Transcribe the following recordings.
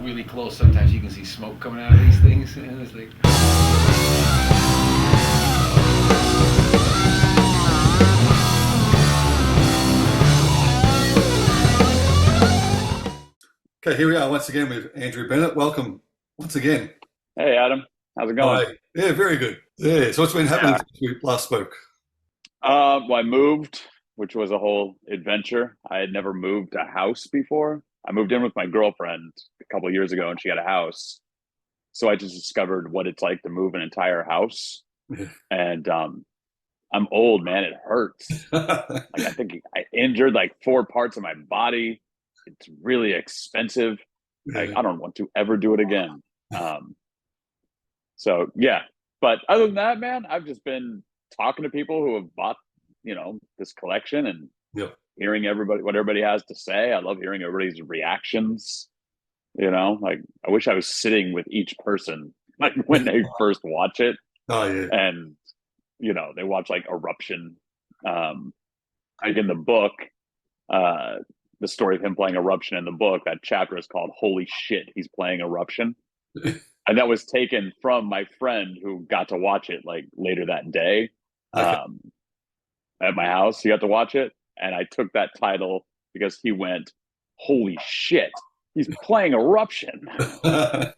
really close, sometimes you can see smoke coming out of these things, and it's like. Okay, here we are once again with Andrew Bennett. Welcome once again. Hey, Adam. How's it going? Hi. Yeah, very good. Yeah, so what's been happening Yeah. since we last spoke? Well, I moved, which was a whole adventure. I had never moved a house before. I moved in with my girlfriend a couple of years ago, and she had a house. So I just discovered what it's like to move an entire house. And I'm old, man. It hurts. Like I think I injured like 4 parts of my body. It's really expensive. Like I don't want to ever do it again. So yeah. But other than that, man, I've just been talking to people who have bought, this collection and Yep. hearing what everybody has to say. I love hearing everybody's reactions. Like I wish I was sitting with each person like when they first watch it, Oh, yeah. and they watch like Eruption. Like in the book, the story of him playing Eruption in the book, that chapter is called "Holy Shit, He's Playing Eruption." And that was taken from my friend who got to watch it like later that day. Okay. At my house. He got to watch it, and I took that title because he went, "Holy shit, he's playing Eruption." So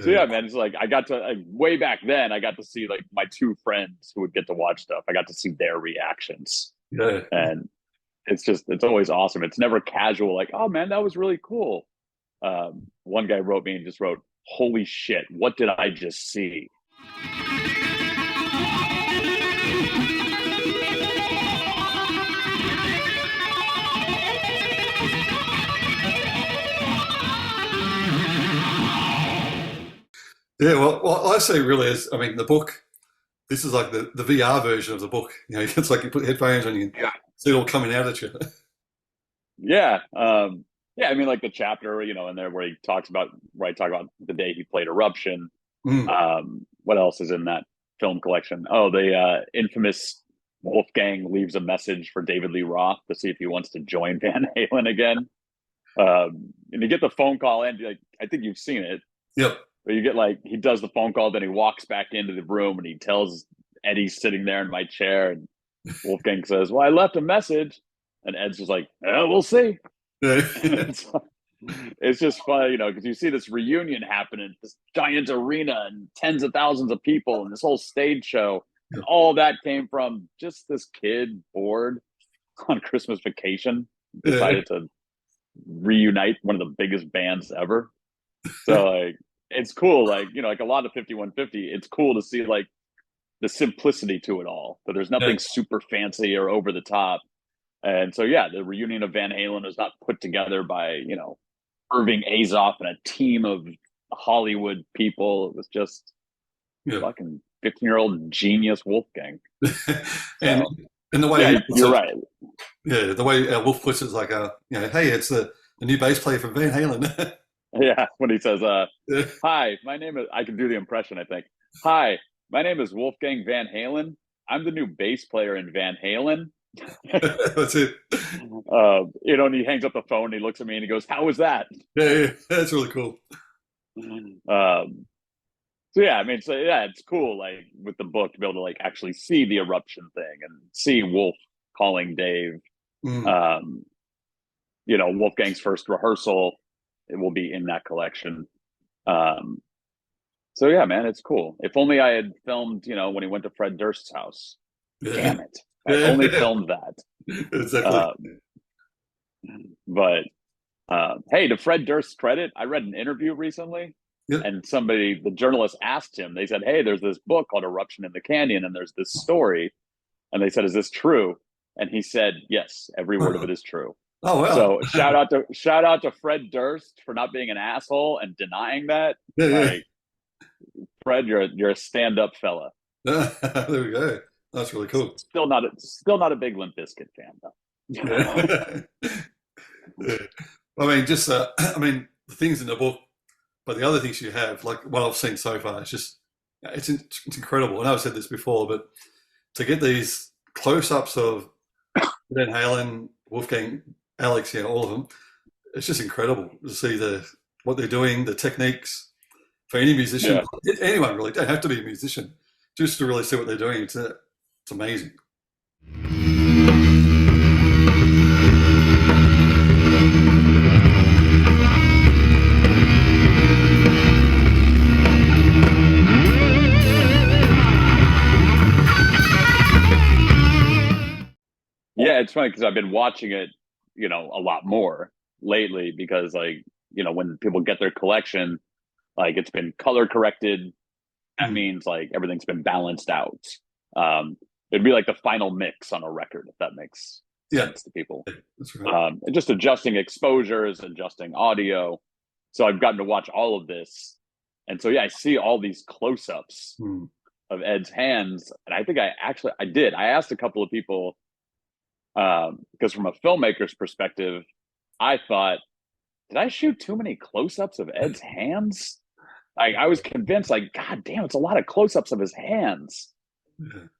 yeah, man, it's like I got to way back then. I got to see like my two friends who would get to watch stuff. I got to see their reactions, Yeah. and it's always awesome. It's never casual. Like, oh man, that was really cool. One guy wrote me and just wrote, "Holy shit, what did I just see?" Yeah, well, what I say really is, I mean, the book, this is like the VR version of the book. It's like you put headphones on, you can Yeah. see it all coming out at you. Yeah. Yeah, I mean, like the chapter, in there where I talk about the day he played Eruption. What else is in that film collection? Oh, the infamous Wolfgang leaves a message for David Lee Roth to see if he wants to join Van Halen again. And you get the phone call, and like, I think you've seen it. Yep. But you get like, he does the phone call, then he walks back into the room and he tells Eddie's sitting there in my chair, and Wolfgang says, "Well, I left a message." And Ed's just like, "We'll see." Yeah. It's just fun, because you see this reunion happening, this giant arena and tens of thousands of people and this whole stage show. And all that came from just this kid bored on Christmas vacation, decided to reunite one of the biggest bands ever. So like, it's cool. Like, like a lot of 5150, it's cool to see like the simplicity to it all, but there's nothing super fancy or over the top. And so, yeah, the reunion of Van Halen was not put together by, Irving Azoff and a team of Hollywood people. It was just fucking 15-year-old genius Wolfgang. and the way you're right. Yeah, the way Wolf puts it is like, hey, it's the new bass player from Van Halen. Yeah, when he says, "Hi, my name is," I can do the impression, I think. "Hi, my name is Wolfgang Van Halen. I'm the new bass player in Van Halen." That's it. And he hangs up the phone and he looks at me and he goes, "How was that?" Yeah, that's really cool. So yeah, I mean, it's cool, like with the book, to be able to like actually see the Eruption thing and see Wolf calling Dave. Wolfgang's first rehearsal, it will be in that collection. So yeah, man, it's cool. If only I had filmed, when he went to Fred Durst's house. Damn it. I only filmed that. Exactly. But hey, to Fred Durst's credit, I read an interview recently, and the journalist asked him, they said, "Hey, there's this book called Eruption in the Canyon, and there's this story." And they said, "Is this true?" And he said, "Yes, every word of it is true." Oh, wow. So shout out to Fred Durst for not being an asshole and denying that. Like, Fred, you're a stand-up fella. There we go. That's really cool. Still not a big Limp Bizkit fan though. I mean, just the things in the book, but the other things you have, like what I've seen so far, it's incredible. I know I've said this before, but to get these close-ups of Van Halen, Wolfgang, Alex, all of them, it's just incredible to see what they're doing, the techniques for any musician, anyone really. Don't have to be a musician, just to really see what they're doing. It's amazing. Yeah, it's funny because I've been watching it, a lot more lately because, like, when people get their collection, like it's been color corrected. That means like everything's been balanced out. It'd be like the final mix on a record, if that makes sense to people. That's right. And just adjusting exposures, adjusting audio. So I've gotten to watch all of this. And so, yeah, I see all these close-ups of Ed's hands. And I think I did. I asked a couple of people, because from a filmmaker's perspective, I thought, did I shoot too many close-ups of Ed's hands? I was convinced, like, God damn, it's a lot of close-ups of his hands.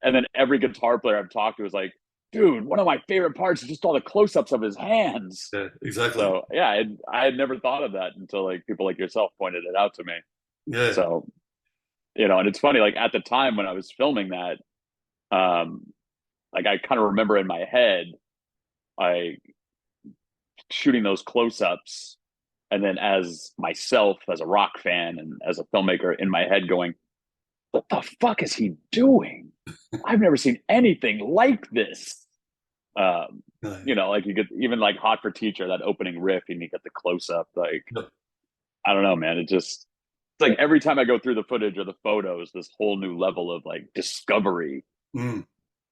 And then every guitar player I've talked to is like, dude, one of my favorite parts is just all the close-ups of his hands. Yeah, exactly. So yeah, I had never thought of that until like people like yourself pointed it out to me. Yeah. So, and it's funny, like at the time when I was filming that, like I kind of remember in my head, I shooting those close-ups, and then as myself, as a rock fan and as a filmmaker in my head going, what the fuck is he doing? I've never seen anything like this. Like you get even like Hot for Teacher, that opening riff, and you get the close-up. Like, I don't know, man. It's like every time I go through the footage or the photos, this whole new level of like discovery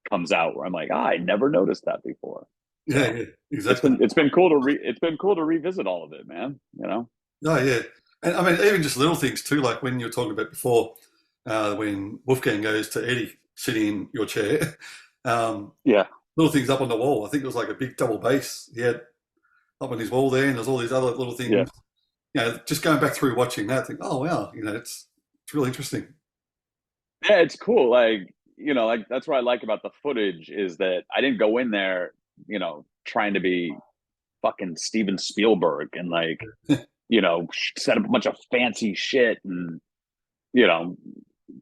comes out where I'm like, I never noticed that before. Yeah, exactly. It's been cool to revisit all of it, man. Oh yeah, and I mean even just little things too, like when you were talking about before, when Wolfgang goes to Eddie sitting in your chair, little things up on the wall. I think it was like a big double bass he had up on his wall there, and there's all these other little things. Yeah, just going back through watching that, I think, oh wow, it's really interesting. Yeah, it's cool. Like like that's what I like about the footage is that I didn't go in there, trying to be fucking Steven Spielberg and like, set up a bunch of fancy shit and,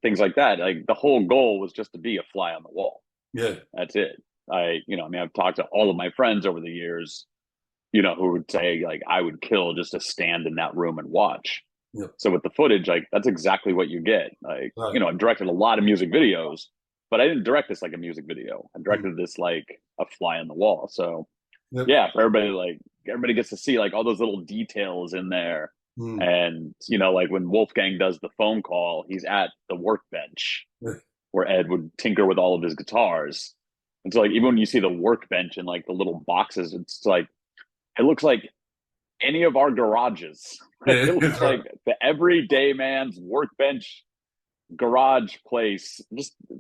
things like that. Like the whole goal was just to be a fly on the wall. Yeah. That's it. I've talked to all of my friends over the years, who would say like, I would kill just to stand in that room and watch. Yep. So with the footage, like that's exactly what you get. Like, right. I directed a lot of music videos, but I didn't direct this like a music video. I directed this like a fly on the wall. So yeah, for everybody gets to see like all those little details in there. And, like when Wolfgang does the phone call, he's at the workbench where Ed would tinker with all of his guitars. And so like, even when you see the workbench and like the little boxes, it's like, it looks like any of our garages. It looks like the everyday man's workbench garage place.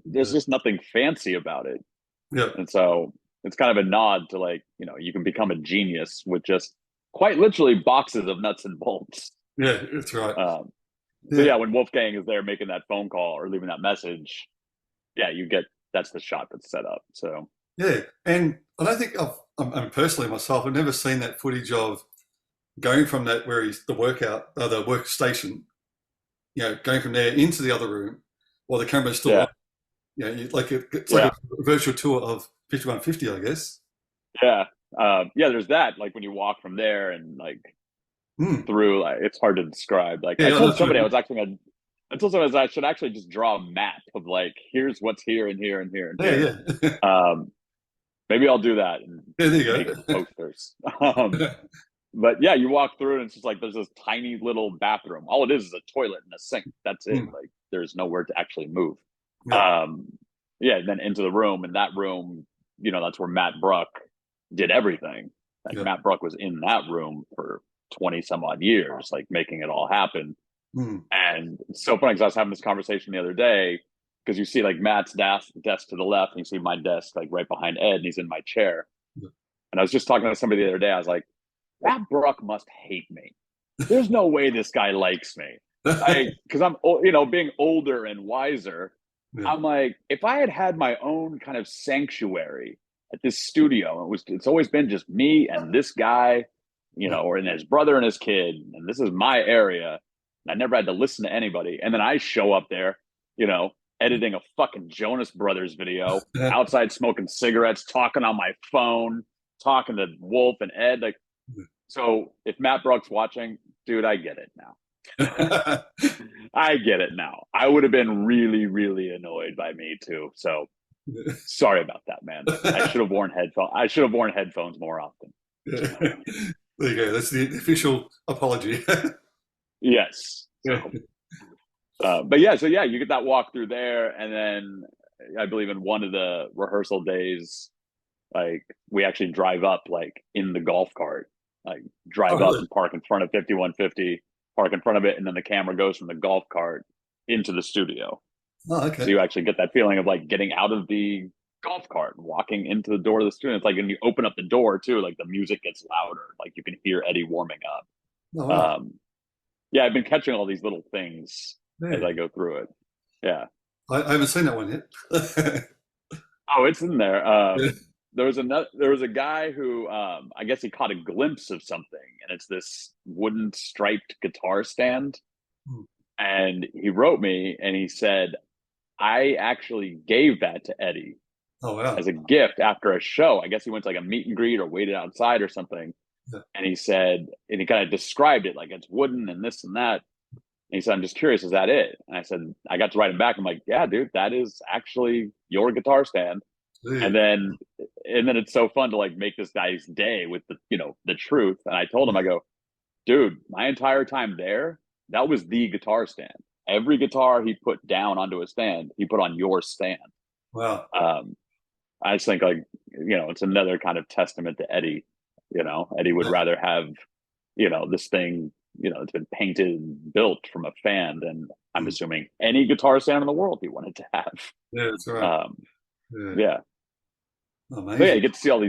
There's just nothing fancy about it. Yeah. And so it's kind of a nod to like, you can become a genius with just quite literally boxes of nuts and bolts. Yeah, that's right. So yeah, when Wolfgang is there making that phone call or leaving that message, that's the shot that's set up. So yeah, and I don't think I'm personally myself, I've never seen that footage of going from that where he's the workstation, going from there into the other room while the camera's still on. It's like a virtual tour of 5150, I guess. Yeah. There's that. Like when you walk from there and like through, like it's hard to describe. Like I told somebody I should actually just draw a map of like, here's what's here and here and here and here. Yeah. Maybe I'll do that and there you make posters. But yeah, you walk through and it's just like there's this tiny little bathroom. All it is a toilet and a sink. That's it. Like there's nowhere to actually move. Then into the room, and that room, that's where Matt Bruck did everything. Like Matt Bruck was in that room for 20 some odd years, like making it all happen. And it's so funny because I was having this conversation the other day because you see like Matt's desk to the left and you see my desk like right behind Ed and he's in my chair. And I was just talking to somebody the other day. I was like, Matt Bruck must hate me. There's no way this guy likes me. Because I'm, being older and wiser, I'm like, if I had my own kind of sanctuary at this studio, it's always been just me and this guy, you know, or and his brother and his kid, and this is my area. And I never had to listen to anybody. And then I show up there, you know, editing a fucking Jonas Brothers video, outside smoking cigarettes, talking on my phone, talking to Wolf and Ed. Like, so if Matt Brock's watching, dude, I get it now. I get it now. I would have been really, really annoyed by me too. So sorry about that, man. I should have worn headphones. I should have worn headphones more often. There you go. That's the official apology. Yes. But yeah, so yeah, you get that walk through there, and then I believe in one of the rehearsal days, like we actually drive up like in the golf cart, like drive up and park in front of 5150, park in front of it, and then the camera goes from the golf cart into the studio. Oh, okay. So you actually get that feeling of like getting out of the golf cart and walking into the door of the studio. It's like when you open up the door too, like the music gets louder, like you can hear Eddie warming up. Oh, wow. Yeah, I've been catching all these little things as I go through it. Yeah. I haven't seen that one yet. Oh, it's in there. There was a guy who I guess he caught a glimpse of something, and it's this wooden striped guitar stand. And he wrote me and he said, I actually gave that to Eddie as a gift after a show. I guess he went to like a meet and greet or waited outside or something. Yeah. And he said, and he kind of described it like it's wooden and this and that. And he said, I'm just curious, is that it? And I said, I got to write him back. I'm like, yeah, dude, that is actually your guitar stand. Yeah. And then it's so fun to like make this guy's day with the, you know, the truth. And I told him, I go, dude, my entire time there, that was the guitar stand. Every guitar he put down onto a stand, he put on your stand. Wow. I just think like, you know, it's another kind of testament to Eddie. You know, Eddie would rather have, you know, this thing, you know, it's been painted and built from a fan than I'm assuming any guitar stand in the world he wanted to have. Yeah, that's right. Yeah. Amazing. So yeah, you get to see all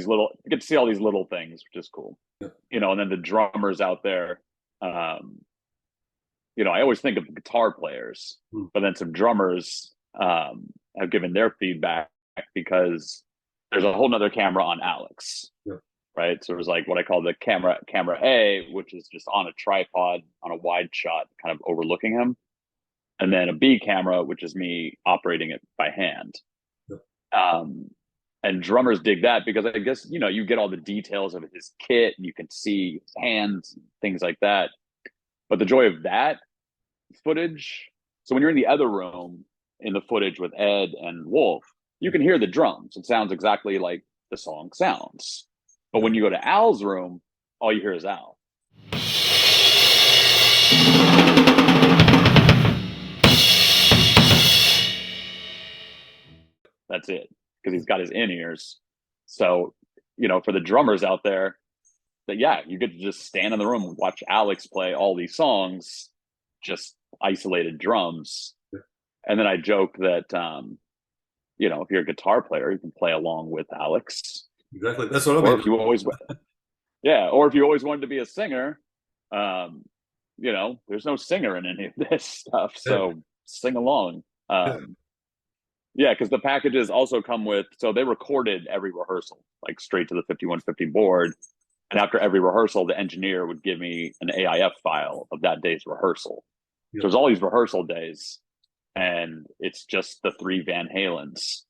these little things, which is cool. Yeah. You know, and then the drummers out there, you know, I always think of guitar players, but then some drummers have given their feedback because there's a whole nother camera on Alex. Yeah. Right. So it was like what I call the camera A, which is just on a tripod on a wide shot, kind of overlooking him. And then a B camera, which is me operating it by hand. Yeah. And drummers dig that because I guess, you know, you get all the details of his kit and you can see his hands, things like that. But the joy of that footage. So when you're in the other room in the footage with Ed and Wolf, you can hear the drums. It sounds exactly like the song sounds. But when you go to Al's room, all you hear is Al. That's it, because he's got his in-ears. So, you know, for the drummers out there, that yeah, you get to just stand in the room and watch Alex play all these songs, just isolated drums. Yeah. And then I joke that, you know, if you're a guitar player, you can play along with Alex. Exactly. That's what I mean. Or if you always, yeah, or if you always wanted to be a singer, you know, there's no singer in any of this stuff, so sing along. Yeah, because the packages also come with, so they recorded every rehearsal, like straight to the 5150 board. And after every rehearsal, the engineer would give me an AIF file of that day's rehearsal. So there's all these rehearsal days, and it's just the 3 Van Halens.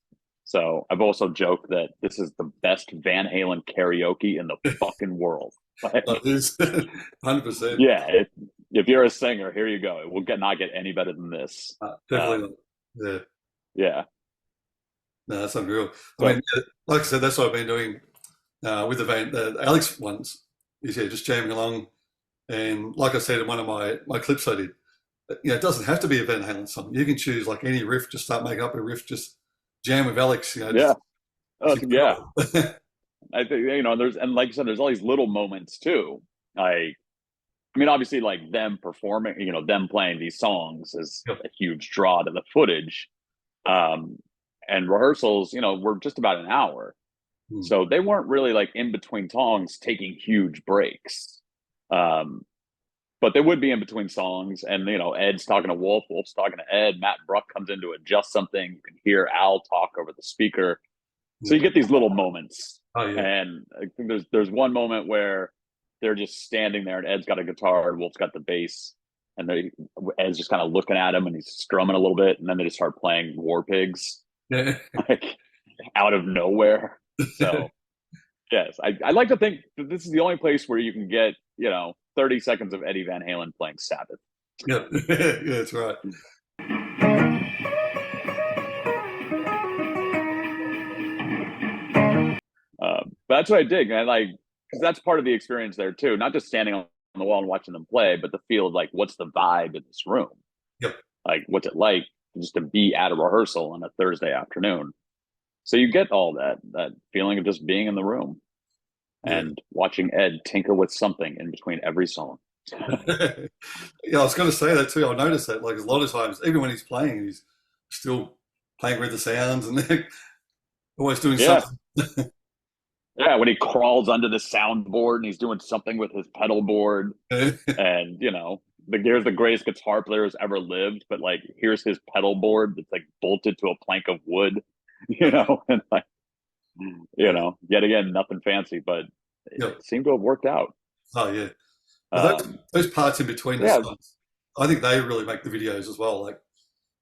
So I've also joked that this is the best Van Halen karaoke in the fucking world. Like, 100%. Yeah, if you're a singer, here you go. It will not get any better than this. Definitely. Yeah. Yeah. No, that's unreal. I mean, like I said, that's what I've been doing with the Alex ones. Is just jamming along, and like I said in one of my clips I did, you know, it doesn't have to be a Van Halen song. You can choose like any riff, just start making up a riff, just jam with Alex. You know, yeah. I think, you know, and like you said, there's all these little moments too. I mean, obviously, like them performing, you know, them playing these songs is a huge draw to the footage. And rehearsals, you know, were just about an hour. So they weren't really like in between songs taking huge breaks. But they would be in between songs. And, you know, Ed's talking to Wolf, Wolf's talking to Ed, Matt Bruck comes in to adjust something. You can hear Al talk over the speaker. So you get these little moments. Oh, yeah. And I think there's one moment where they're just standing there, and Ed's got a guitar, and Wolf's got the bass, and Ed's just kind of looking at him, and he's strumming a little bit, and then they just start playing War Pigs, Yeah. like out of nowhere. So yes, I like to think that this is the only place where you can get 30 seconds of Eddie Van Halen playing Sabbath. Yeah, yeah, that's right. But that's what I dig, man. Like, because that's part of the experience there too. Not just standing on the wall and watching them play, but the feel of like, what's the vibe in this room? Yep. Like, what's it like just to be at a rehearsal on a Thursday afternoon? So you get all that feeling of just being in the room and watching Ed tinker with something in between every song. Yeah, I was going to say that too. I noticed that, like, a lot of times, even when he's playing, he's still playing with the sounds and always doing something. Yeah, when he crawls under the soundboard and he's doing something with his pedal board, and here's the greatest guitar player who's ever lived, but like here's his pedal board that's like bolted to a plank of wood, and like yet again, nothing fancy, but it seemed to have worked out. Oh yeah, well, those parts in between the songs, I think they really make the videos as well. Like,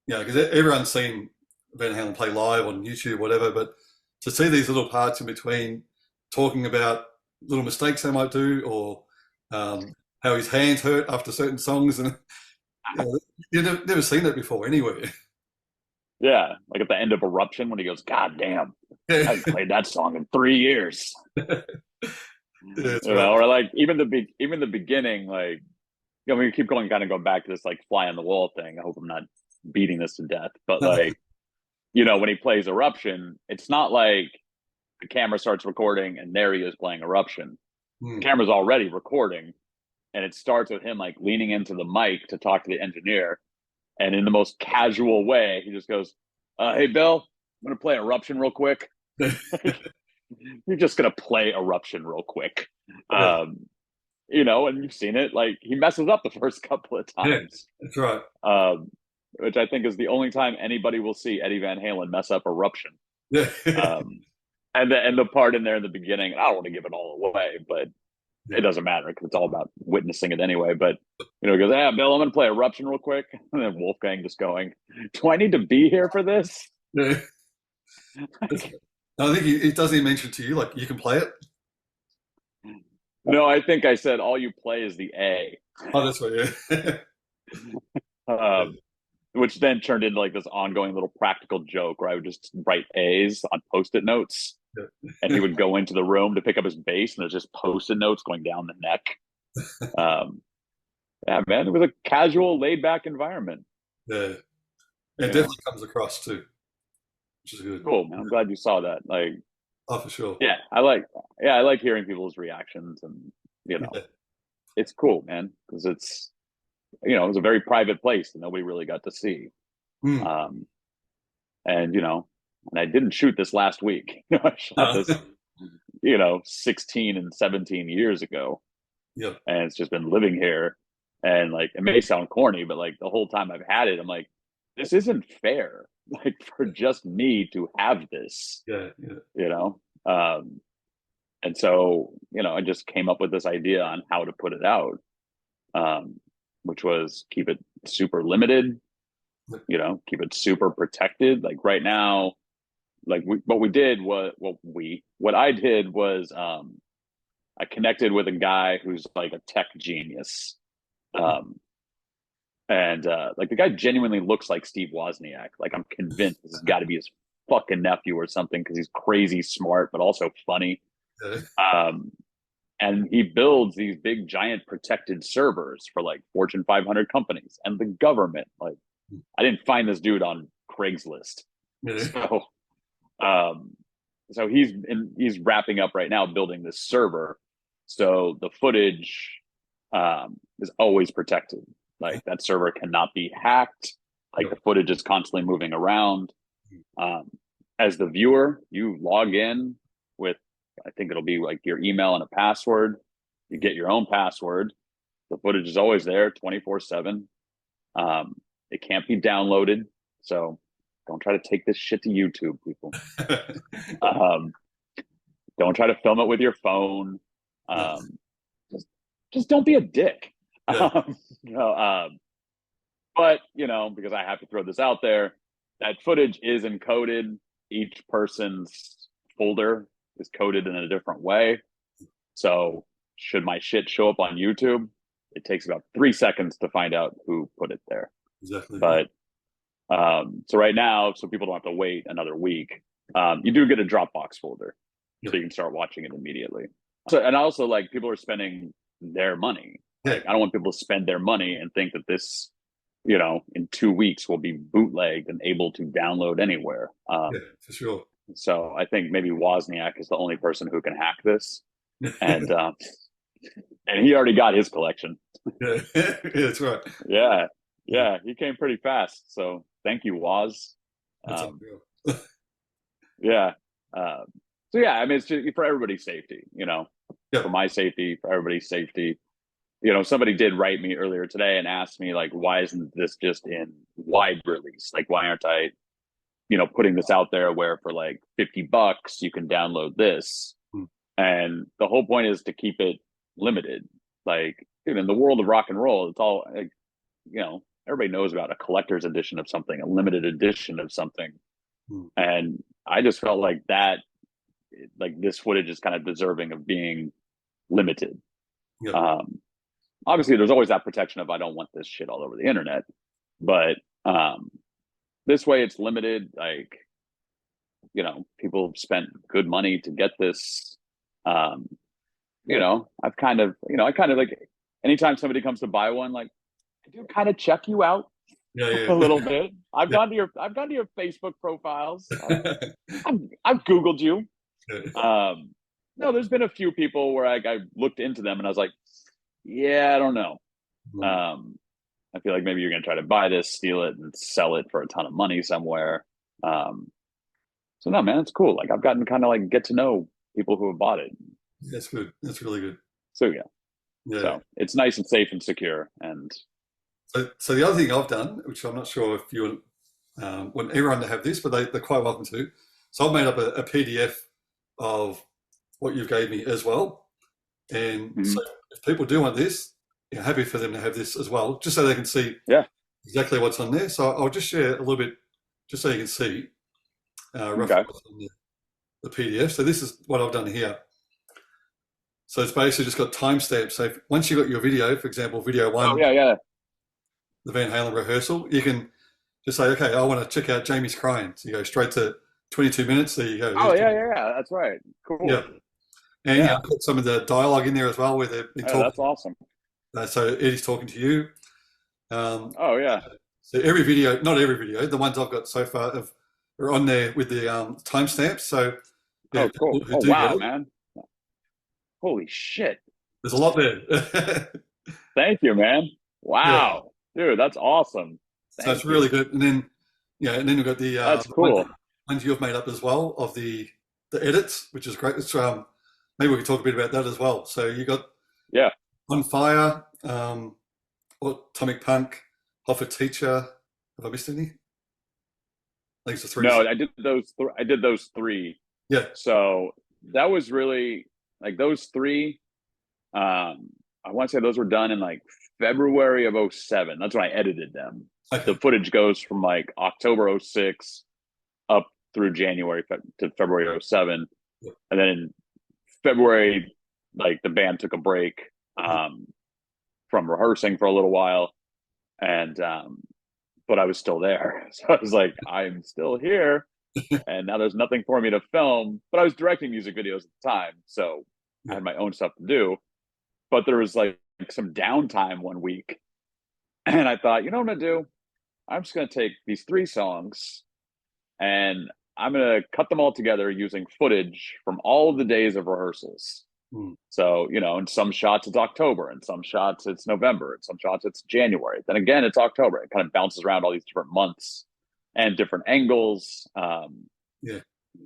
because everyone's seen Van Halen play live on YouTube, whatever, but to see these little parts in between, talking about little mistakes they might do, or how his hands hurt after certain songs, and you've never seen that before anywhere. Yeah, like at the end of Eruption when he goes, "God damn, I haven't played that song in 3 years." Or like even the beginning, like we keep going back to this like fly on the wall thing. I hope I'm not beating this to death, but like when he plays Eruption, it's not like the camera starts recording and there he is playing Eruption. The camera's already recording, and it starts with him like leaning into the mic to talk to the engineer, and in the most casual way, he just goes, "Hey, Bill, I'm going to play Eruption real quick." You're just going to play Eruption real quick. And you've seen it. Like, he messes up the first couple of times. Yeah, that's right. Which I think is the only time anybody will see Eddie Van Halen mess up Eruption. Yeah. And the part in there in the beginning, I don't want to give it all away, but it doesn't matter because it's all about witnessing it anyway. But he goes, "Hey, Bill, I'm going to play Eruption real quick," and then Wolfgang just going, "Do I need to be here for this?" Yeah. I think he doesn't even mention to you like you can play it. No, I think I said all you play is the A. Oh, that's right. Yeah. Which then turned into like this ongoing little practical joke where I would just write A's on Post-it notes. And he would go into the room to pick up his bass, and there's just Post-it notes going down the neck. Yeah, man, it was a casual, laid-back environment. Yeah, it definitely comes across too, which is good. Cool, man. I'm glad you saw that. Like, oh, for sure. Yeah, I like hearing people's reactions, and it's cool, man, because it's it was a very private place that nobody really got to see. And and I didn't shoot this last week. I shot this 16 and 17 years ago. Yeah. And it's just been living here, and like it may sound corny, but like the whole time I've had it, I'm like, this isn't fair, like for just me to have this. And so I just came up with this idea on how to put it out, which was keep it super limited, keep it super protected. Like right now, like what I did was I connected with a guy who's like a tech genius. And like the guy genuinely looks like Steve Wozniak. Like I'm convinced this has got to be his fucking nephew or something, because he's crazy smart, but also funny. And he builds these big giant protected servers for like Fortune 500 companies and the government. Like I didn't find this dude on Craigslist. So he's wrapping up right now building this server. So the footage is always protected. Like that server cannot be hacked. Like the footage is constantly moving around. As the viewer, you log in with, I think it'll be like your email and a password. You get your own password. The footage is always there 24/7. It can't be downloaded. So don't try to take this shit to YouTube, people. Don't try to film it with your phone. Just just don't be a dick. Yeah. You know, but you know, because I have to throw this out there, that footage is encoded. Each person's folder is coded in a different way. So should my shit show up on YouTube, it takes about 3 seconds to find out who put it there. Exactly. But so right now, so people don't have to wait another week, you do get a Dropbox folder, so you can start watching it immediately. So, and also, like, people are spending their money. Like, I don't want people to spend their money and think that this, you know, in 2 weeks will be bootlegged and able to download anywhere. Yeah, for sure. So I think maybe Wozniak is the only person who can hack this, and he already got his collection. Yeah, yeah, that's right. Yeah, he came pretty fast. So thank you, Woz. That's Yeah. So yeah, I mean, it's just for everybody's safety, you know, Yeah. for my safety, for everybody's safety. You know, somebody did write me earlier today and asked me, like, why isn't this just in wide release? Like, why aren't I, you know, putting this out there where for like $50 you can download this? And the whole point is to keep it limited. Like, dude, in the world of rock and roll, it's all, like, you know, everybody knows about a collector's edition of something, a limited edition of something. And I just felt like that, like, this footage is kind of deserving of being limited. Yeah. Obviously there's always that protection of, I don't want this shit all over the internet, but this way it's limited. Like, you know, people spent good money to get this. You know, I kind of like, anytime somebody comes to buy one, like, I do kind of check you out a little bit. I've gone to your Facebook profiles. I've Googled you. No, there's been a few people where I looked into them and I was like, yeah, I don't know. I feel like maybe you're going to try to buy this, steal it, and sell it for a ton of money somewhere. So no, man, it's cool. Like, I've gotten kind of like get to know people who have bought it. That's good. That's really good. So yeah. So it's nice and safe and secure. And so the other thing I've done, which I'm not sure if you want everyone to have this, but they're quite welcome to. So I've made up a PDF of what you gave me as well. And so if people do want this, you're happy for them to have this as well, just so they can see exactly what's on there. So I'll just share a little bit, just so you can see roughly what's on the PDF. So this is what I've done here. So it's basically just got timestamps. So once you got your video, for example, video 1, the Van Halen rehearsal, you can just say, okay, I want to check out Jamie's crying. So you go straight to 22 minutes. There you go. Oh, yeah, that's right. Cool. Yeah. And I've got some of the dialogue in there as well, where they've been talking. That's awesome. So Eddie's talking to you. Oh, yeah. So every video, not every video, the ones I've got so far are on there with the timestamps. So cool. Oh, wow, man. Holy shit. There's a lot there. Thank you, man. Wow. Dude, that's awesome. So it's really good. And then, and then we've got the that's cool. Ones you've made up as well of the edits, which is great. It's, maybe we can talk a bit about that as well. So you got On Fire, Atomic Punk, Hoffa Teacher. Have I missed any? I think it's the three. No, I did those. I did those three. Yeah. So that was really like those three. I want to say those were done in like February of 2007. That's when I edited them. Okay. The footage goes from like October 2006 up through January to February 2007, and then in February, like, the band took a break from rehearsing for a little while, and but I was still there, so I was like, I'm still here, and now there's nothing for me to film. But I was directing music videos at the time, so I had my own stuff to do. But there was like some downtime one week, and I thought, you know what I'm gonna do? I'm just gonna take these 3 songs, and I'm gonna cut them all together using footage from all of the days of rehearsals. So, you know, in some shots it's October, in some shots it's November, in some shots it's January. Then again, it's October. It kind of bounces around all these different months and different angles. Yeah,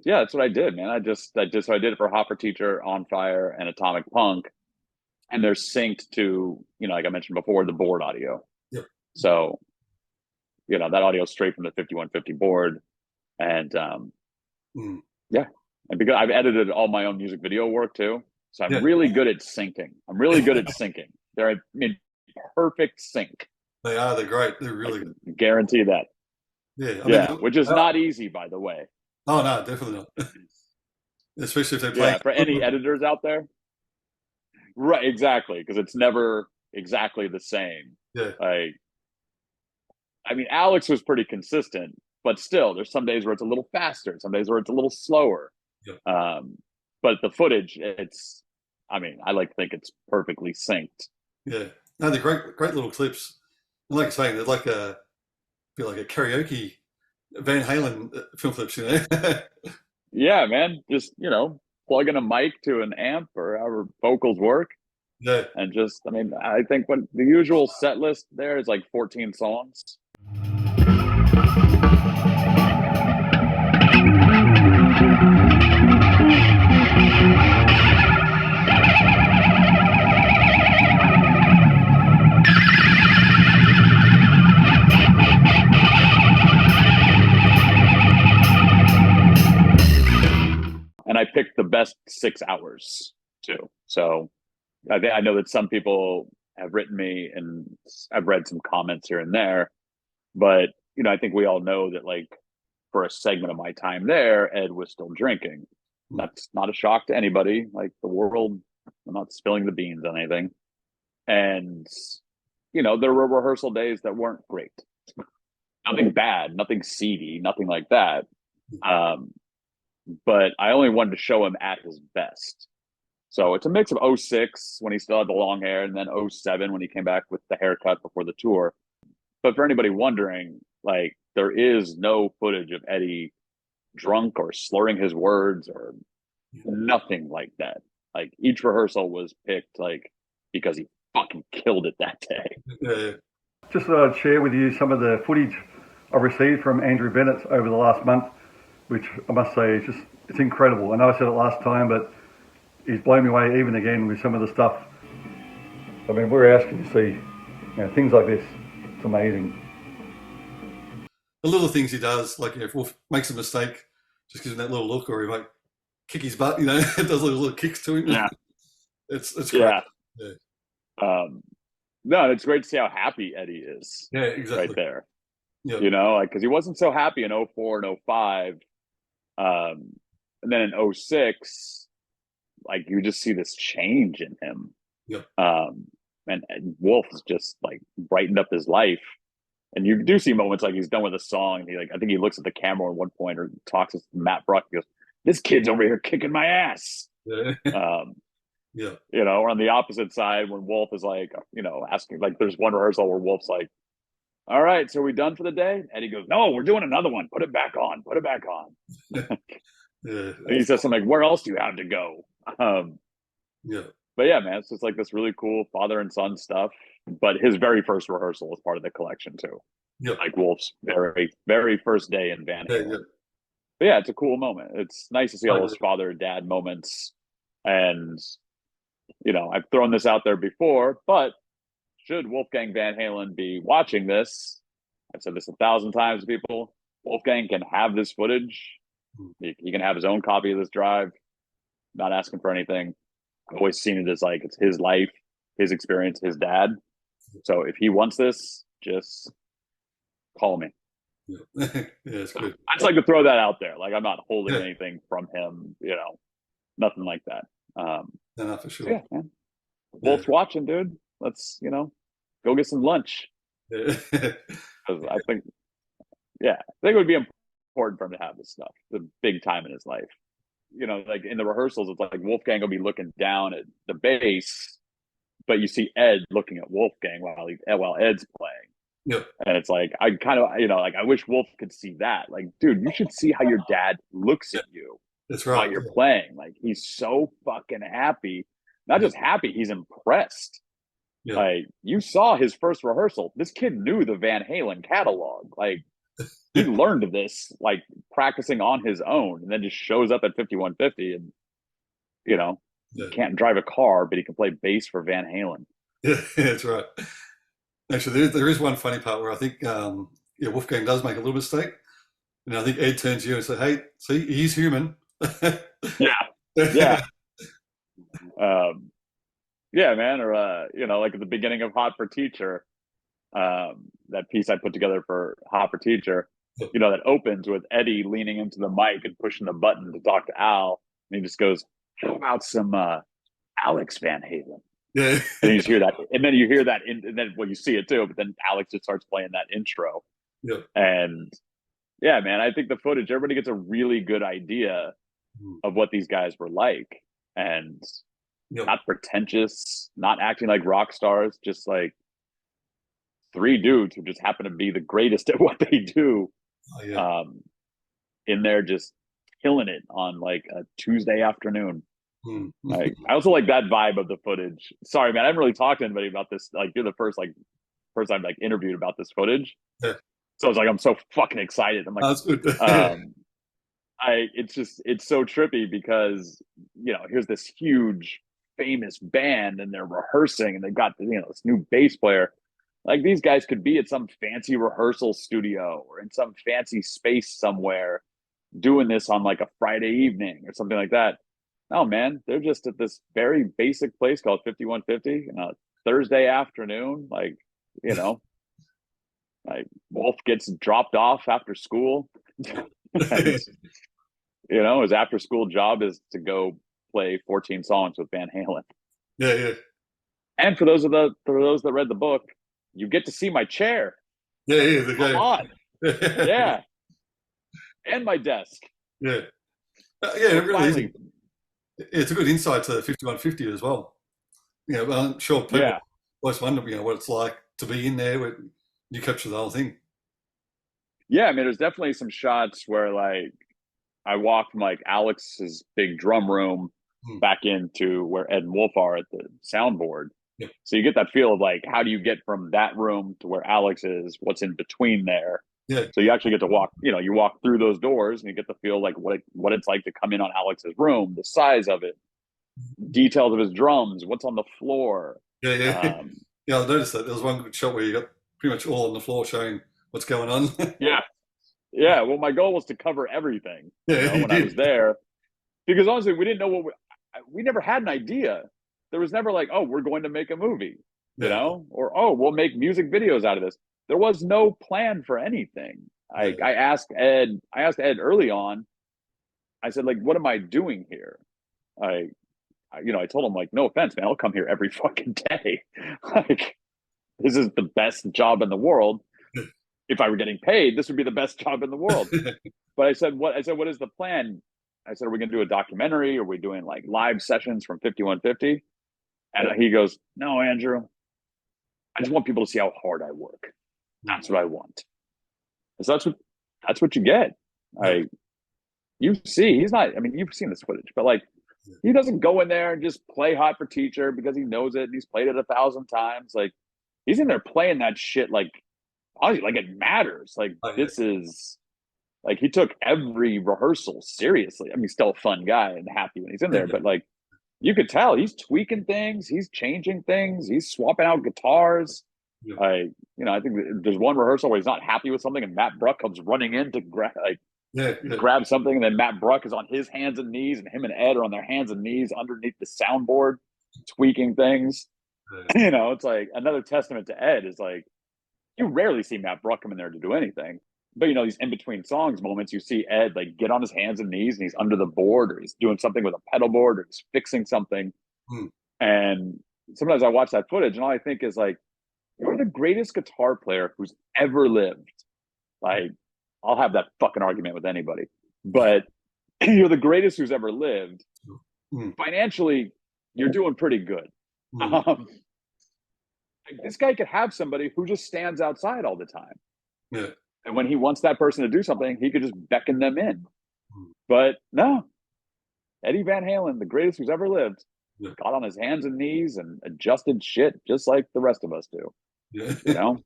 that's what I did, man. I did it for Hoffa Teacher, On Fire, and Atomic Punk, and they're synced to, you know, like I mentioned before, the board audio. Yep. So, you know, that audio is straight from the 5150 board, and and because I've edited all my own music video work too. So I'm really good at syncing. I'm really good at syncing. They're in perfect sync. They are. They're great. They're really good. Guarantee that. Yeah. I Yeah, mean, which is not easy, by the way. Oh no, definitely not. Especially if they play. Yeah, for any editors out there. Right, exactly, because it's never exactly the same. Yeah. I mean, Alex was pretty consistent, but still, there's some days where it's a little faster, some days where it's a little slower. Yeah. But the footage, I like to think it's perfectly synced. Yeah. No, they're great little clips. And like I'm saying, they're like feel like a karaoke Van Halen film clips, you know? Yeah, man. Just, plug in a mic to an amp or however vocals work. Yeah. And just, I think when the usual set list there is like 14 songs. And I picked the best 6 hours too. So I know that some people have written me and I've read some comments here and there, but I think we all know that like for a segment of my time there, Ed was still drinking. That's not a shock to anybody. Like the world, I'm not spilling the beans on anything. And, there were rehearsal days that weren't great. Nothing bad, nothing seedy, nothing like that. But I only wanted to show him at his best. So it's a mix of 06 when he still had the long hair and then 07 when he came back with the haircut before the tour. But for anybody wondering, like there is no footage of Eddie drunk or slurring his words or nothing like that. Like each rehearsal was picked like because he fucking killed it that day. Yeah. Just thought I'd share with you some of the footage I've received from Andrew Bennett over the last month, which I must say is it's incredible. I know I said it last time, but he's blown me away even again with some of the stuff. I mean, we're asking to see things like this. It's amazing. The little things he does, like if Wolf makes a mistake, just gives him that little look, or he might kick his butt, does little kicks to him. Yeah. It's great. Yeah. No, it's great to see how happy Eddie is. Yeah, exactly. Right there. Yeah. Because he wasn't so happy in 04 and 05. And then in 06, like you just see this change in him. Yep. And Wolf is just like brightened up his life. And you do see moments like he's done with a song. And I think he looks at the camera at one point or talks to Matt Bruck. He goes, "This kid's over here kicking my ass." Yeah. Yeah. Or on the opposite side, when Wolf is like, asking, like there's one rehearsal where Wolf's like, "All right, so are we done for the day?" And he goes, "No, we're doing another one. Put it back on. Put it back on." Yeah. And he says something like, "Where else do you have to go?" Yeah. But yeah, man, it's just like this really cool father and son stuff. But his very first rehearsal is part of the collection too. Yeah. Like Wolf's very, very first day in Van Halen. Yeah. But yeah, it's a cool moment. It's nice to see all those father-dad moments. And, I've thrown this out there before, but should Wolfgang Van Halen be watching this, I've said this 1,000 times to people, Wolfgang can have this footage. He can have his own copy of this drive. Not asking for anything. I've always seen it as like it's his life, his experience, his dad. So if he wants this, just call me. Yeah, it's good. I just like to throw that out there. Like I'm not holding anything from him, nothing like that. No, for sure. Yeah, man. Wolf's watching, dude. Let's, go get some lunch. Yeah. I think it would be important for him to have this stuff. The big time in his life. Like in the rehearsals, it's like Wolfgang will be looking down at the bass, but you see Ed looking at Wolfgang while Ed's playing. Yep. And it's like, I kind of, I wish Wolf could see that. Like, dude, you should see how your dad looks at you. That's right. While you're playing. Like, he's so fucking happy. Not just happy, he's impressed. Yeah. Like, you saw his first rehearsal. This kid knew the Van Halen catalog. Like, he learned this, like, practicing on his own, and then just shows up at 5150 and, can't drive a car, but he can play bass for Van Halen. Yeah, that's right. Actually, there is one funny part where I think Wolfgang does make a little mistake. I think Ed turns to you and says, "Hey, see, he's human." Yeah. Yeah, man. Or you know, like at the beginning of Hot for Teacher, that piece I put together for Hot for Teacher, you know, that opens with Eddie leaning into the mic and pushing the button to talk to Al, and he just goes, "How about some Alex Van Halen?" Yeah. And you just hear that, and then you hear that, and then well, you see it too. But then Alex just starts playing that intro, Yeah. and yeah, man, I think the footage, everybody gets a really good idea of what these guys were like, and not pretentious, not acting like rock stars, just like three dudes who just happen to be the greatest at what they do. Oh, yeah. In there just killing it on like a Tuesday afternoon. Mm. Like, I also like that vibe of the footage. Sorry, man, I haven't really talked to anybody about this. Like, you're the first I've like interviewed about this footage. Yeah. So I was like, I'm so fucking excited. I'm like, That's good. It's so trippy because, you know, here's this huge famous band and they're rehearsing and they got, you know, this new bass player. Like, these guys could be at some fancy rehearsal studio or in some fancy space somewhere doing this on like a Friday evening or something like that. No, man, they're just at this very basic place called 5150 on a Thursday afternoon. Like, you know, like Wolf gets dropped off after school. And, you know, his after school job is to go play 14 songs with Van Halen. Yeah. And for those that read the book, you get to see my chair. Yeah. Come on. Yeah. And my desk. Yeah. It really is. It's a good insight to 5150 as well. You know, I'm sure people always wonder, you know, what it's like to be in there where you capture the whole thing. Yeah, I mean, there's definitely some shots where like I walk from like Alex's big drum room back into where Ed and Wolf are at the soundboard. Yeah. So you get that feel of like, how do you get from that room to where Alex is? What's in between there? Yeah. So you actually get to walk, you know, you walk through those doors and you get to feel like what it's like to come in on Alex's room, the size of it, details of his drums, what's on the floor. Yeah. Yeah, I noticed that. There was one good shot where you got pretty much all on the floor showing what's going on. Yeah. Well, my goal was to cover everything. Yeah, you know, when I was there, because honestly, we didn't know we never had an idea. There was never like, oh, we're going to make a movie, you know, or oh, we'll make music videos out of this. There was no plan for anything. I asked Ed early on. I said, like, what am I doing here? I told him, like, no offense, man, I'll come here every fucking day. Like, this is the best job in the world. If I were getting paid, this would be the best job in the world. But I said, what is the plan? I said, are we going to do a documentary? Are we doing like live sessions from 5150? And he goes, no, Andrew, I just want people to see how hard I work. That's what I want. So that's what you get. You see, he's not, I mean, you've seen this footage, but like, he doesn't go in there and just play Hot for Teacher because he knows it and he's played it 1,000 times. Like, he's in there playing that shit like, honestly, like it matters. Like, this is, like, he took every rehearsal seriously. I mean, he's still a fun guy and happy when he's in there, but like, you could tell he's tweaking things, he's changing things, he's swapping out guitars. I think there's one rehearsal where he's not happy with something and Matt Bruck comes running in to grab something, and then Matt Bruck is on his hands and knees and him and Ed are on their hands and knees underneath the soundboard tweaking things. You know, it's like another testament to Ed is like, you rarely see Matt Bruck come in there to do anything, but you know, these in between songs moments, you see Ed like get on his hands and knees and he's under the board or he's doing something with a pedal board or he's fixing something. And sometimes I watch that footage and all I think is like, you're the greatest guitar player who's ever lived. Like, I'll have that fucking argument with anybody, but you're the greatest who's ever lived. Financially, you're doing pretty good. This guy could have somebody who just stands outside all the time. Yeah. And when he wants that person to do something, he could just beckon them in. But no, Eddie Van Halen, the greatest who's ever lived, got on his hands and knees and adjusted shit just like the rest of us do. You know?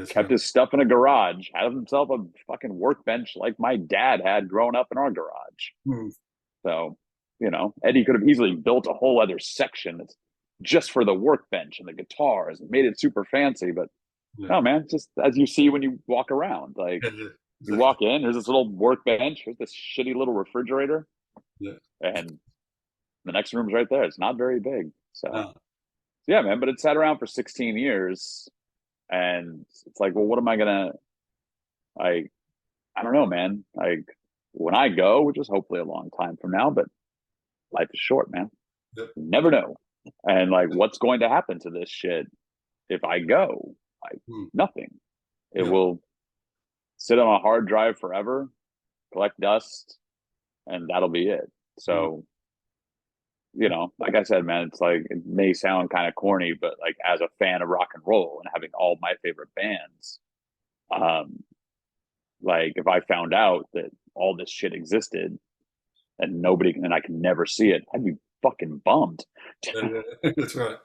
Kept his stuff in a garage, had himself a fucking workbench like my dad had growing up in our garage. So, you know, Eddie could have easily built a whole other section that's just for the workbench and the guitars and made it super fancy. But no, man, just as you see when you walk around, like you walk in, here's this little workbench, here's this shitty little refrigerator. And The next room's right there. It's not very big. So, Oh, yeah, man, but it sat around for 16 years. And it's like, well, what am I going to, I don't know, man. Like, when I go, which is hopefully a long time from now, but life is short, man. yep. You never know. And like, what's going to happen to this shit if I go? Like, nothing. It Yep. will sit on a hard drive forever, collect dust, and that'll be it. So, you know, like I said, man, it's like, it may sound kind of corny, but like, as a fan of rock and roll and having all my favorite bands, like, if I found out that all this shit existed and I can never see it, I'd be fucking bummed. That's right.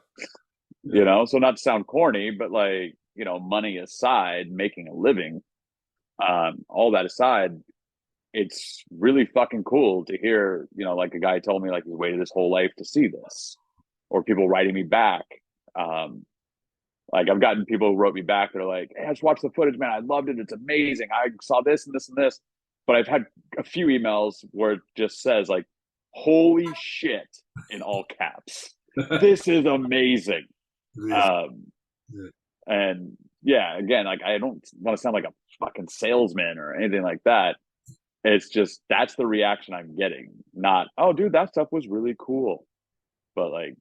You know, so not to sound corny, but like, you know, money aside, making a living, all that aside, it's really fucking cool to hear, you know, like a guy told me like he's waited his whole life to see this, or people writing me back. Like, I've gotten people who wrote me back that are like, hey, I just watched the footage, man. I loved it. It's amazing. I saw this and this and this. But I've had a few emails where it just says like, holy shit, in all caps. This is amazing. Yeah. And yeah, again, like, I don't want to sound like a fucking salesman or anything like that. It's just, that's the reaction I'm getting. Not, oh, dude, that stuff was really cool. But like,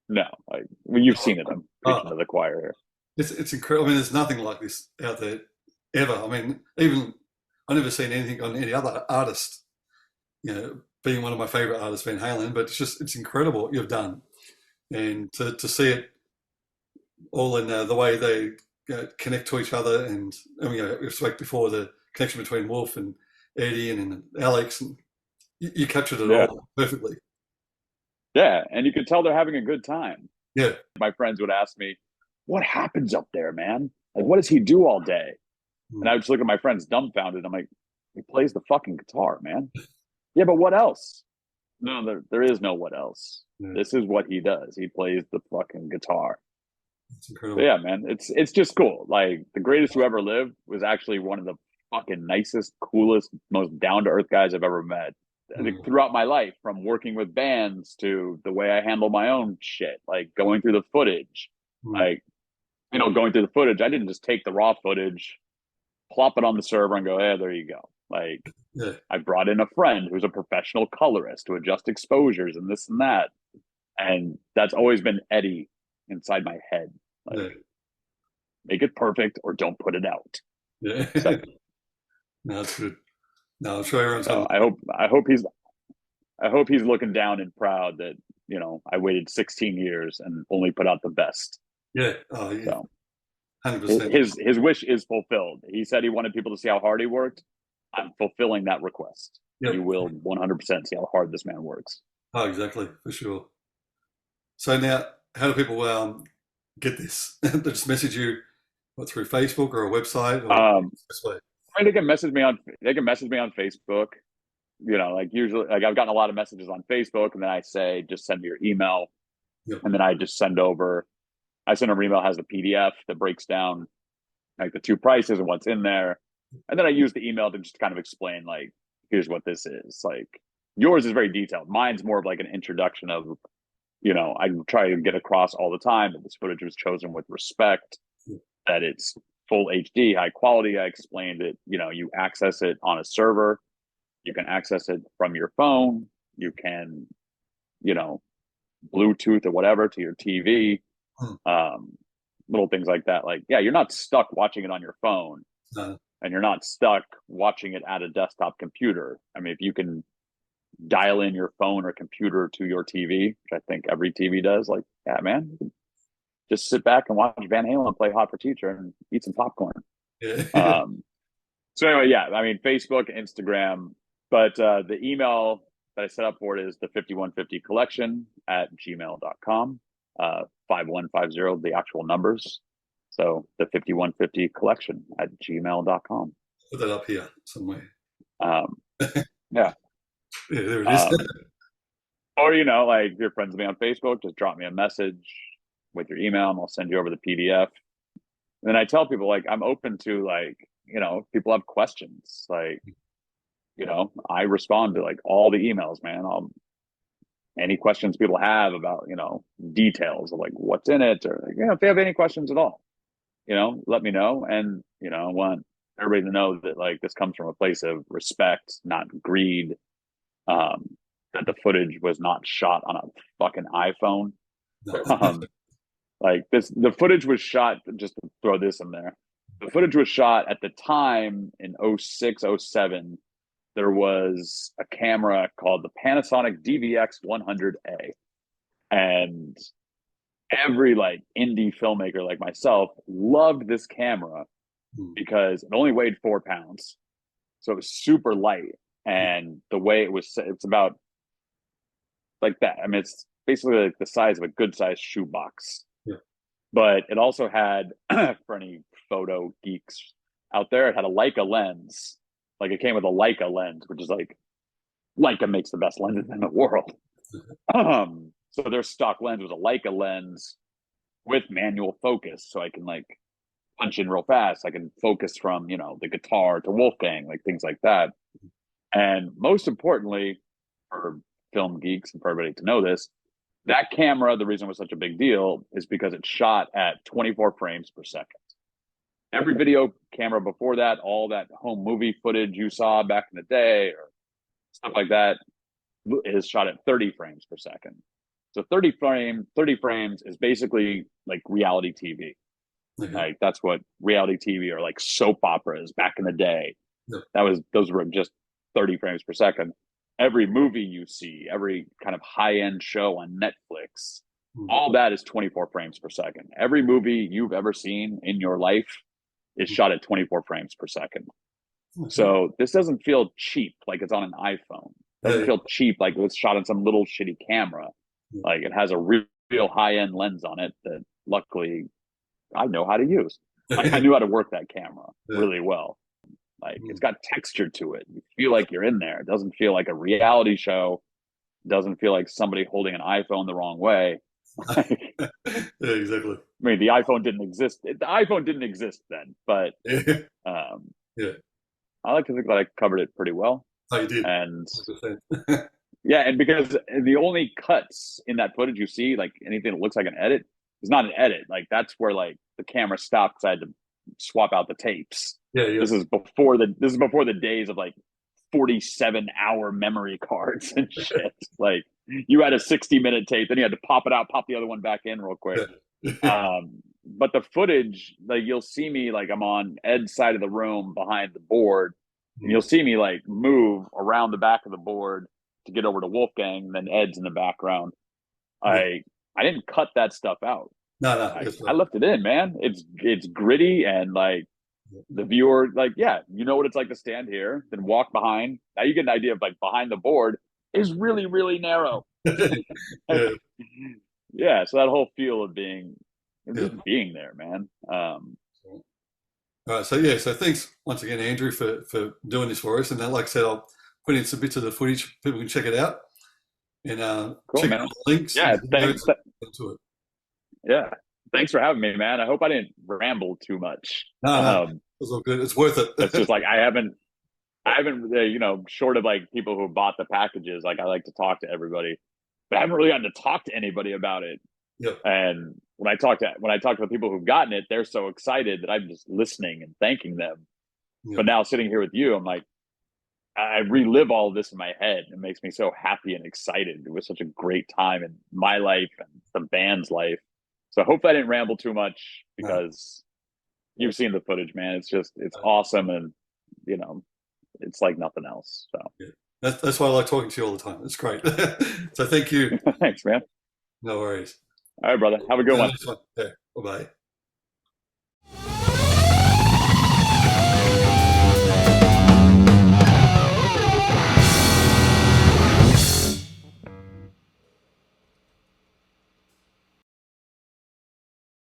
no, like, well, you've seen it. I'm preaching to the choir here. It's incredible. I mean, there's nothing like this out there ever. I mean, even I've never seen anything on any other artist, you know, being one of my favorite artists, Van Halen, but it's incredible what you've done. And to see it all in the way they connect to each other. And I mean, we spoke before, the connection between Wolf and Eddie and Alex, and you captured it all perfectly. Yeah, and you could tell they're having a good time. Yeah. My friends would ask me, what happens up there, man? Like, what does he do all day? And I would just look at my friends dumbfounded. I'm like, he plays the fucking guitar, man. Yeah, but what else? No, there is no what else. Yeah. This is what he does. He plays the fucking guitar. That's incredible. So yeah, man, it's just cool. Like, the greatest who ever lived was actually one of the fucking nicest, coolest, most down-to-earth guys I've ever met. I think throughout my life, from working with bands to the way I handle my own shit, like going through the footage, like, you know, going through the footage, I didn't just take the raw footage, plop it on the server and go, hey, there you go. Like, I brought in a friend who's a professional colorist to adjust exposures and this and that. And that's always been Eddie inside my head. Like, make it perfect or don't put it out. Yeah. No, that's good. No, I'm sure everyone's I hope he's looking down and proud that, you know, I waited 16 years and only put out the best. Yeah. Oh, yeah. So 100%. His wish is fulfilled. He said he wanted people to see how hard he worked. I'm fulfilling that request. Yep. You will 100% see how hard this man works. Oh, exactly, for sure. So now, how do people get this? They just message you through Facebook or a website? Or I mean, they can message me on Facebook. You know, like, usually, like, I've gotten a lot of messages on Facebook, and then I say, just send me your email. Yep. And then I just send over. I send over email, has the PDF that breaks down like the two prices and what's in there. And then I use the email to just kind of explain, like, here's what this is. Like, yours is very detailed. Mine's more of like an introduction of, you know, I try to get across all the time that this footage was chosen with respect, that it's full HD, high quality. I explained it, you know, you access it on a server. You can access it from your phone. You can, you know, Bluetooth or whatever to your TV. Little things like that. Like, yeah, you're not stuck watching it on your phone. No. And you're not stuck watching it at a desktop computer. I mean, if you can dial in your phone or computer to your TV, which I think every TV does, like, yeah, man, you can just sit back and watch Van Halen play Hot for Teacher and eat some popcorn. Yeah. So anyway, yeah, I mean, Facebook, Instagram, but the email that I set up for it is the 5150 collection at gmail.com, 5150, the actual numbers. So the 5150 collection at gmail.com. Put that up here somewhere. Yeah. Yeah, there it is. Or, you know, like, if you're friends with me on Facebook, just drop me a message with your email and I'll send you over the PDF. And then I tell people, like, I'm open to, like, you know, if people have questions, like, you know, I respond to like all the emails, man. any questions people have about, you know, details of like what's in it, or, you know, if they have any questions at all, you know, let me know. And, you know, I want everybody to know that like this comes from a place of respect, not greed. That the footage was not shot on a fucking iPhone. No. Like this, the footage was shot, just to throw this in there. The footage was shot at the time in 06, 07. There was a camera called the Panasonic DVX 100A. And every like indie filmmaker like myself loved this camera because it only weighed 4 pounds. So it was super light. And the way it was, it's about like that. I mean, it's basically like the size of a good sized shoebox. Yeah. But it also had, for any photo geeks out there, it had a Leica lens. Like it came with a Leica lens, which is like, Leica makes the best lenses in the world. So their stock lens was a Leica lens with manual focus. So I can like punch in real fast. I can focus from, you know, the guitar to Wolfgang, like things like that. And most importantly, for film geeks and for everybody to know this, that camera, the reason it was such a big deal is because it shot at 24 frames per second. Every video camera before that, all that home movie footage you saw back in the day or stuff like that, is shot at 30 frames per second. So 30 frames is basically like reality TV. Mm-hmm. Like that's what reality TV or like soap operas back in the day. Yeah. Those were just 30 frames per second. Every movie you see, every kind of high-end show on Netflix, all that is 24 frames per second. Every movie you've ever seen in your life is shot at 24 frames per second. So this doesn't feel cheap like it's on an iPhone. It doesn't feel cheap like it was shot on some little shitty camera. Like it has a real high-end lens on it that luckily I know how to use. I knew how to work that camera really well. Like it's got texture to it. You feel like you're in there. It doesn't feel like a reality show. It doesn't feel like somebody holding an iPhone the wrong way. Yeah, exactly. I mean, the iPhone didn't exist. The iPhone didn't exist then, but yeah, I like to think that I covered it pretty well. Oh, you did. And yeah, and because the only cuts in that footage you see, like anything that looks like an edit, is not an edit. Like that's where like the camera stopped because I had to swap out the tapes. Yeah. This is before the days of like 47-hour memory cards and shit. Like you had a 60-minute tape, then you had to pop it out, pop the other one back in real quick. But the footage, like you'll see me like I'm on Ed's side of the room behind the board, and you'll see me like move around the back of the board to get over to Wolfgang, and then Ed's in the background. I didn't cut that stuff out. No. I left it in, man. It's gritty and like the viewer, like, yeah, you know what it's like to stand here, then walk behind. Now you get an idea of like behind the board is really, really narrow. Yeah, so that whole feel of being there, man. All right, so thanks once again, Andrew, for doing this for us. And then, like I said, I'll put in some bits of the footage. People can check it out and cool, check man. out the links. Yeah, thanks. To it. Yeah, thanks for having me, man. I hope I didn't ramble too much. No, it's all good. It's worth it. It's just like I haven't, you know, short of like people who bought the packages. Like I like to talk to everybody, but I haven't really gotten to talk to anybody about it. Yep. And when I talk to the people who've gotten it, they're so excited that I'm just listening and thanking them. Yep. But now sitting here with you, I'm like, I relive all of this in my head. It makes me so happy and excited. It was such a great time in my life and the band's life. So I hope I didn't ramble too much because you've seen the footage, man. It's awesome. And, you know, it's like nothing else. So that's why I like talking to you all the time. It's great. So thank you. Thanks, man. No worries. All right, brother. Have a good one. Yeah, bye-bye.